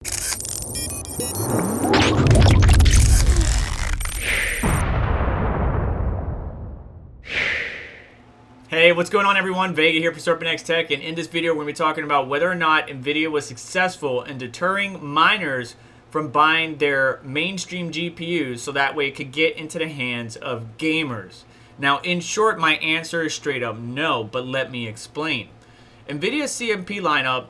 Hey, what's going on everyone? Vega here for SerpentX Tech, and in this video we're going to be talking about whether or not Nvidia was successful in deterring miners from buying their mainstream GPUs so that way it could get into the hands of gamers. Now, in short, my answer is straight up no, but let me explain. Nvidia CMP lineup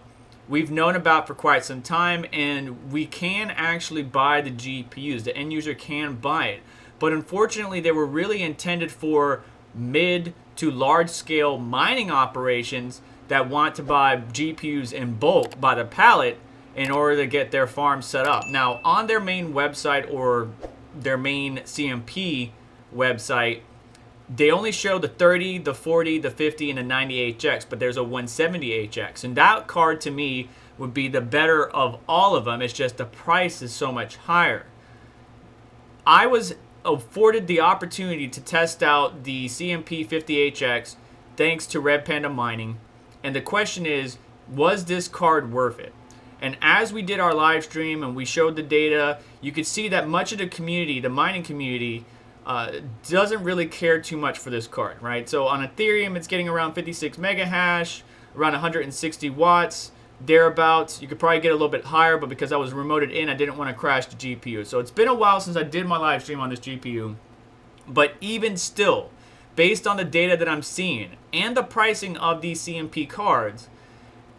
we've known about for quite some time, and we can actually buy the GPUs. The end user can buy it, but unfortunately they were really intended for mid to large scale mining operations that want to buy GPUs in bulk by the pallet in order to get their farm set up. Now, on their main website or their main CMP website, they only show the 30, the 40, the 50, and the 90HX, but there's a 170HX. And that card to me would be the better of all of them. It's just the price is so much higher. I was afforded the opportunity to test out the CMP 50HX thanks to Red Panda Mining. And the question is, was this card worth it? And as we did our live stream and we showed the data, you could see that much of the community, the mining community, doesn't really care too much for this card, right? So on Ethereum, it's getting around 56 mega hash, around 160 watts, thereabouts. You could probably get a little bit higher, but because I was remoted in, I didn't want to crash the GPU. So it's been a while since I did my live stream on this GPU. But even still, based on the data that I'm seeing and the pricing of these CMP cards,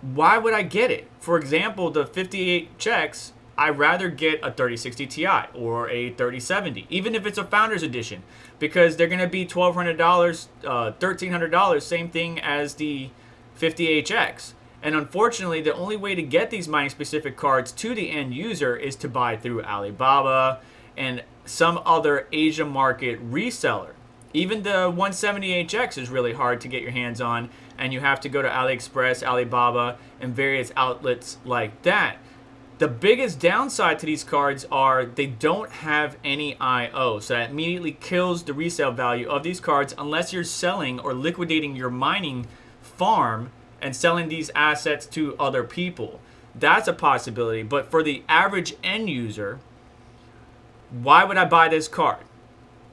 why would I get it? For example, the 58HX, I'd rather get a 3060 Ti or a 3070, even if it's a Founders Edition, because they're going to be $1,200, $1,300, same thing as the 50HX. And unfortunately, the only way to get these mining-specific cards to the end user is to buy through Alibaba and some other Asia market reseller. Even the 170HX is really hard to get your hands on, and you have to go to AliExpress, Alibaba, and various outlets like that. The biggest downside to these cards are they don't have any I/O, so that immediately kills the resale value of these cards unless you're selling or liquidating your mining farm and selling these assets to other people. That's a possibility, but for the average end user, why would I buy this card?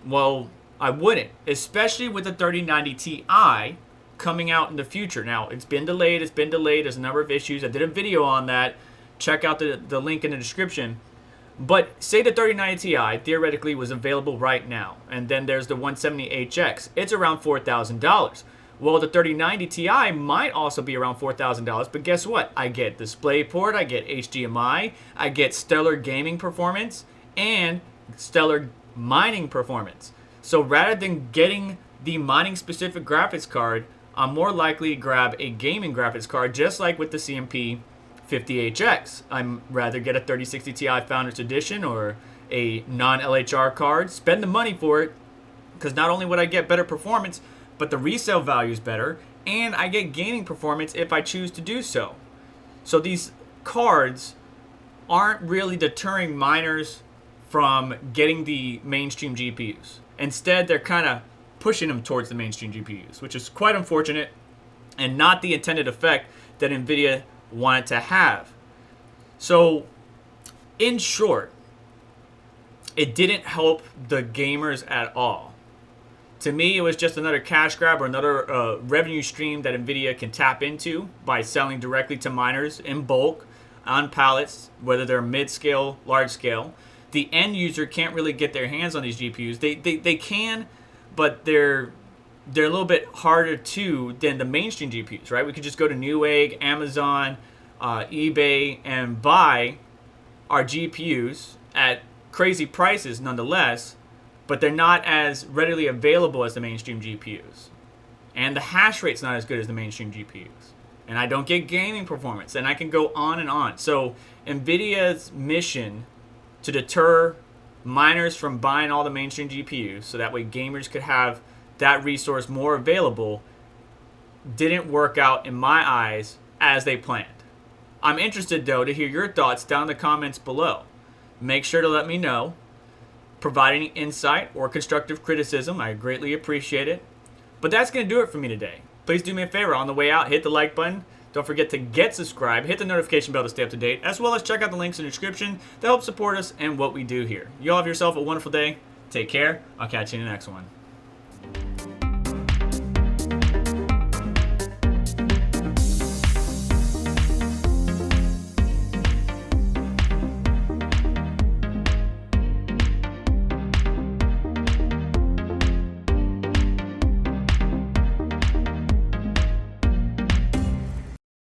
Well, I wouldn't, especially with the 3090 Ti coming out in the future. Now, it's been delayed, there's a number of issues. I did a video on that. Check out the link in the description. But say the 3090 Ti theoretically was available right now, and then there's the 170HX. It's around $4,000. Well, the 3090 Ti might also be around $4,000, but guess what? I get DisplayPort, I get HDMI, I get stellar gaming performance, and stellar mining performance. So rather than getting the mining-specific graphics card, I'm more likely to grab a gaming graphics card, just like with the CMP 50HX. I'd rather get a 3060 Ti Founders Edition or a non-LHR card, spend the money for it, because not only would I get better performance, but the resale value is better, and I get gaming performance if I choose to do so. So these cards aren't really deterring miners from getting the mainstream GPUs. Instead, they're kind of pushing them towards the mainstream GPUs, which is quite unfortunate and not the intended effect that Nvidia wanted to have. So, in short, it didn't help the gamers at all. To me, it was just another cash grab or another revenue stream that Nvidia can tap into by selling directly to miners in bulk on pallets, whether they're mid-scale, large-scale. The end user can't really get their hands on these GPUs. They can, but they're a little bit harder to than the mainstream GPUs, right? We could just go to Newegg, Amazon, eBay, and buy our GPUs at crazy prices nonetheless, but they're not as readily available as the mainstream GPUs. And the hash rate's not as good as the mainstream GPUs. And I don't get gaming performance, and I can go on and on. So Nvidia's mission to deter miners from buying all the mainstream GPUs so that way gamers could have that resource more available didn't work out in my eyes as they planned. I'm interested though to hear your thoughts down in the comments below. Make sure to let me know. Provide any insight or constructive criticism. I greatly appreciate it. But that's going to do it for me today. Please do me a favor on the way out, hit the like button. Don't forget to get subscribed, hit the notification bell to stay up to date, as well as check out the links in the description to help support us and what we do here. You all have yourself a wonderful day. Take care. I'll catch you in the next one.